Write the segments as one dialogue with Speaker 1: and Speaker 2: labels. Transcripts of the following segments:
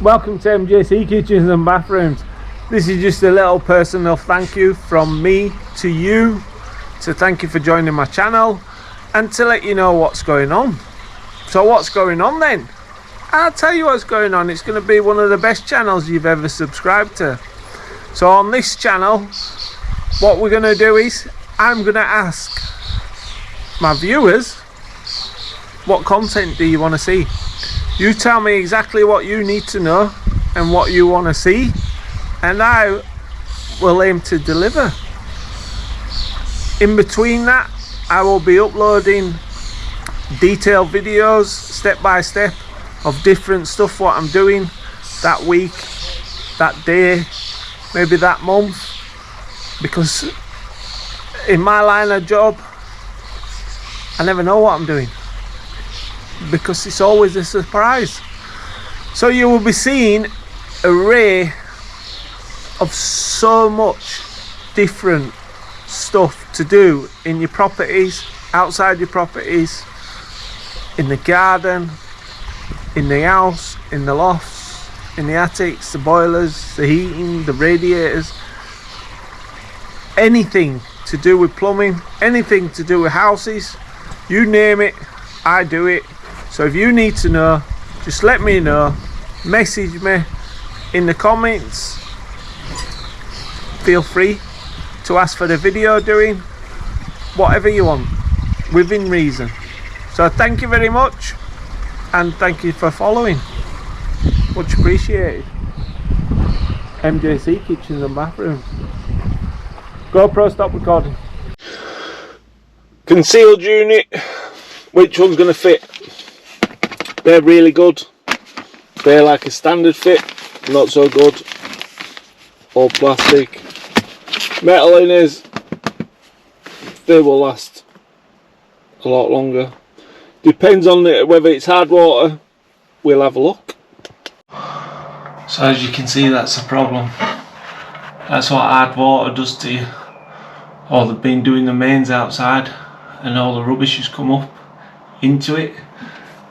Speaker 1: Welcome to MJC Kitchens and Bathrooms. This is just a little personal thank you from me to you, to thank you for joining my channel and to let you know what's going on. So what's going on then? I'll tell you what's going on. It's going to be one of the best channels you've ever subscribed to. So on this channel, what we're going to do is I'm going to ask my viewers, what content do you want to see? You tell me exactly what you need to know and what you want to see, and I will aim to deliver. In between that, I will be uploading detailed videos, step by step, of different stuff what I'm doing that week, that day, maybe that month, because in my line of job I never know what I'm doing, because it's always a surprise. So you will be seeing an array of so much different stuff to do in your properties, outside your properties, in the garden, in the house, in the lofts, in the attics, the boilers, the heating, the radiators, anything to do with plumbing, anything to do with houses, you name it, I do it. So if you need to know, just let me know, message me in the comments, feel free to ask for the video doing, whatever you want, within reason. So thank you very much, and thank you for following, much appreciated. MJC Kitchens and Bathrooms. GoPro, stop recording. Concealed unit, which one's going to fit? They're really good. They're like a standard fit, not so good. All plastic. Metal inners, they will last a lot longer. Depends on whether it's hard water. We'll have a look. So as you can see, that's the problem. That's what hard water does to you. Or they've been doing the mains outside and all the rubbish has come up into it.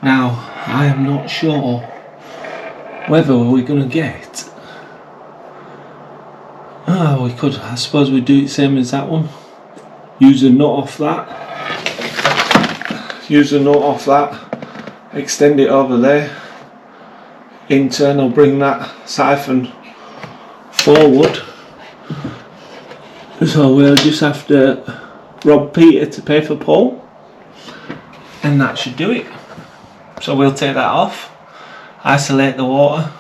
Speaker 1: Now, I am not sure whether we're going to get... we could, I suppose we do it same as that one. Use a nut off that. Use a nut off that. Extend it over there. In turn, I'll bring that siphon forward. So we'll just have to rob Peter to pay for Paul. And that should do it. So we'll take that off, isolate the water.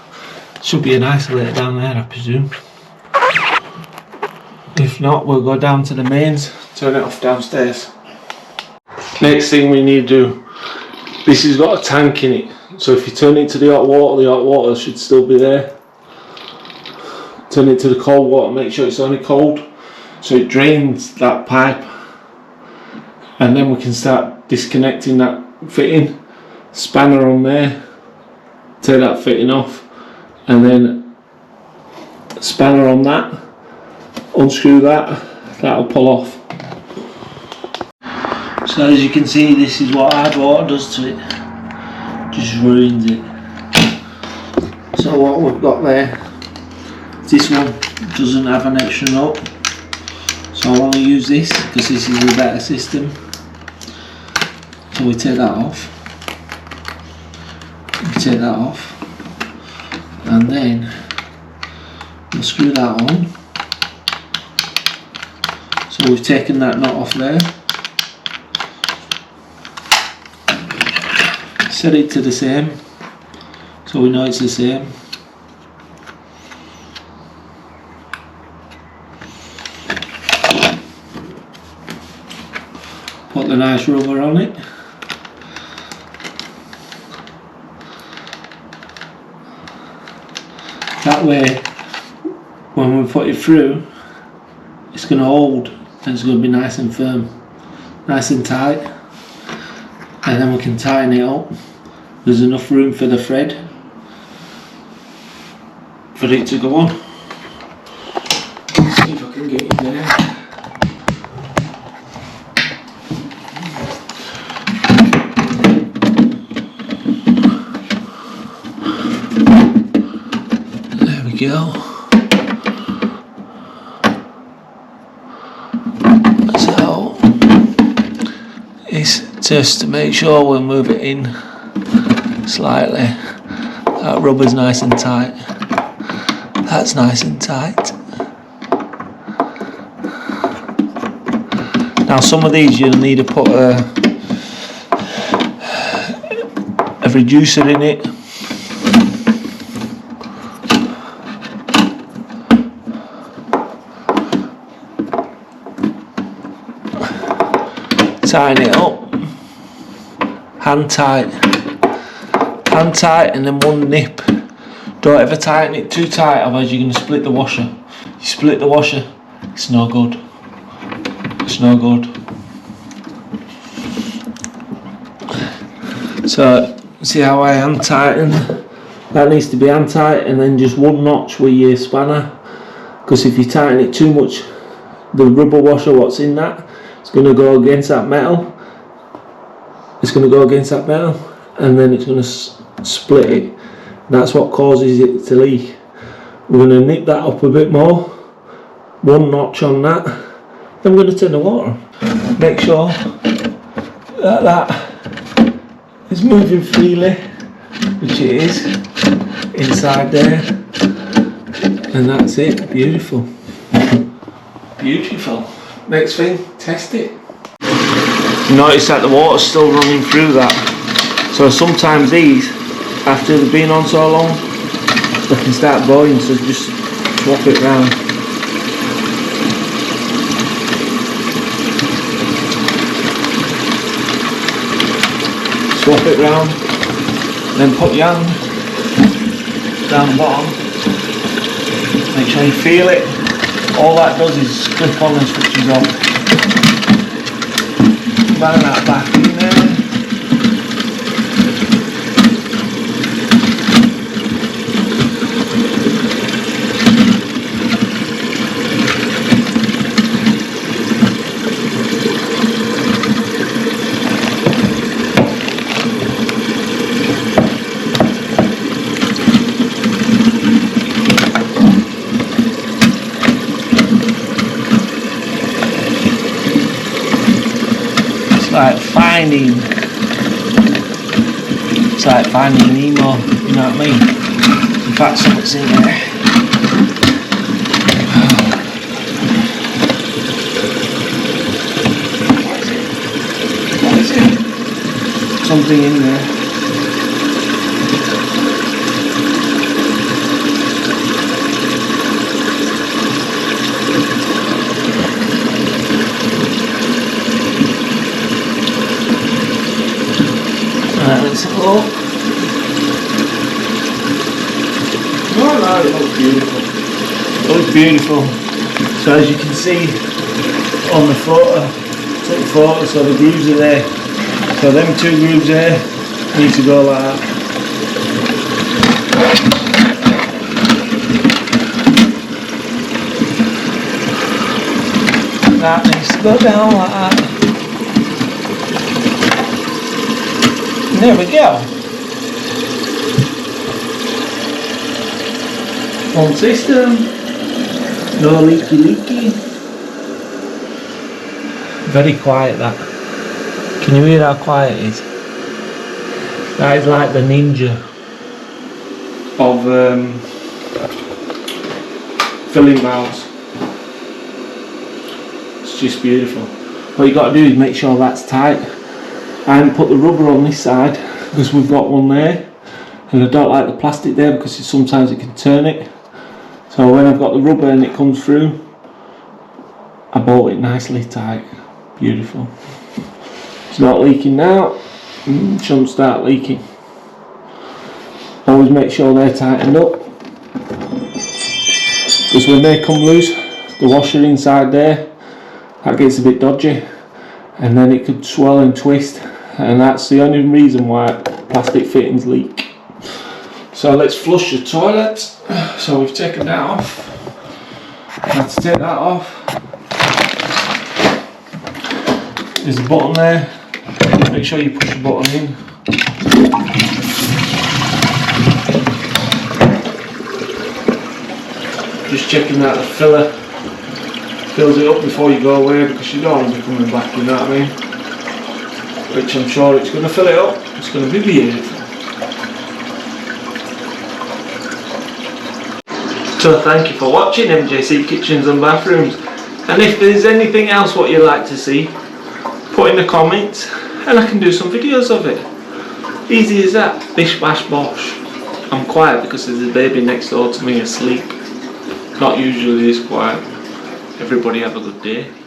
Speaker 1: Should be an isolator down there, I presume. If not, we'll go down to the mains, turn it off downstairs. Next thing we need to do, this has got a tank in it, so if you turn it to the hot water should still be there. Turn it to the cold water, make sure it's only cold, so it drains that pipe, and then we can start disconnecting that fitting. Spanner on there, take that fitting off, and then spanner on that, unscrew that, that'll pull off. So as you can see, this is what hard water does to it, just ruins it. So what we've got there, this one doesn't have an extra nut, so I want to use this because this is a better system. So we take that off. Take that off, and then we'll screw that on. So we've taken that nut off there, set it to the same, so we know it's the same. Put the nice rubber on it. That way, when we put it through, it's going to hold and it's going to be nice and firm, nice and tight, and then we can tighten it up. There's enough room for the thread for it to go on. Let's see if I can get it there. go. So it's just to make sure we'll move it in slightly. That rubber's nice and tight. That's nice and tight. Now some of these you'll need to put a reducer in it. Tighten it up. Hand tight, and then one nip. Don't ever tighten it too tight, otherwise you're going to split the washer. You split the washer, it's no good. It's no good. So see how I hand tighten? That needs to be hand tight, and then just one notch with your spanner. Because if you tighten it too much, the rubber washer, what's in that, it's going to go against that metal. It's going to go against that metal, and then it's going to split it. That's what causes it to leak. We're going to nip that up a bit more, one notch on that. Then we're going to turn the water on. Make sure that is moving freely, which it is, inside there. And that's it. Beautiful. Beautiful. Next thing, test it. Notice that the water's still running through that. So sometimes these, after they've been on so long, they can start boiling, so just swap it round. Swap it round, then put your hand down the bottom. Make sure you feel it. All that does is clip on and switches off. Bang that back in there. It's like finding Nemo, you know what I mean? In fact, something's in there. What is it? Something in there. Let's have a look. No, it looks beautiful. It looks beautiful. So as you can see on the photo, took the photo, so the grooves are there. So them two grooves there need to go like that. That needs to go down like that. There we go. One cistern. No leaky. Very quiet that. Can you hear how quiet it is? That is like the ninja of filling valves. It's just beautiful. What you got to do is make sure that's tight. I haven't put the rubber on this side because we've got one there, and I don't like the plastic there because sometimes it can turn it. So when I've got the rubber and it comes through, I bolt it nicely tight. Beautiful. It's not leaking now. It shouldn't start leaking. Always make sure they're tightened up, because when they come loose, the washer inside there, that gets a bit dodgy, and then it could swell and twist, and that's the only reason why plastic fittings leak. So let's flush the toilet. So we've taken that off. I have to take that off. There's a button there. Make sure you push the button in. Just checking that the filler fills it up before you go away, because you don't want to be coming back, you know what I mean? Which I'm sure it's going to fill it up. It's going to be beautiful. So thank you for watching MJC Kitchens and Bathrooms, and if there's anything else what you'd like to see, put in the comments and I can do some videos of it. Easy as that. Bish bash bosh. I'm quiet because there's a baby next door to me asleep. Not usually this quiet. Everybody have a good day.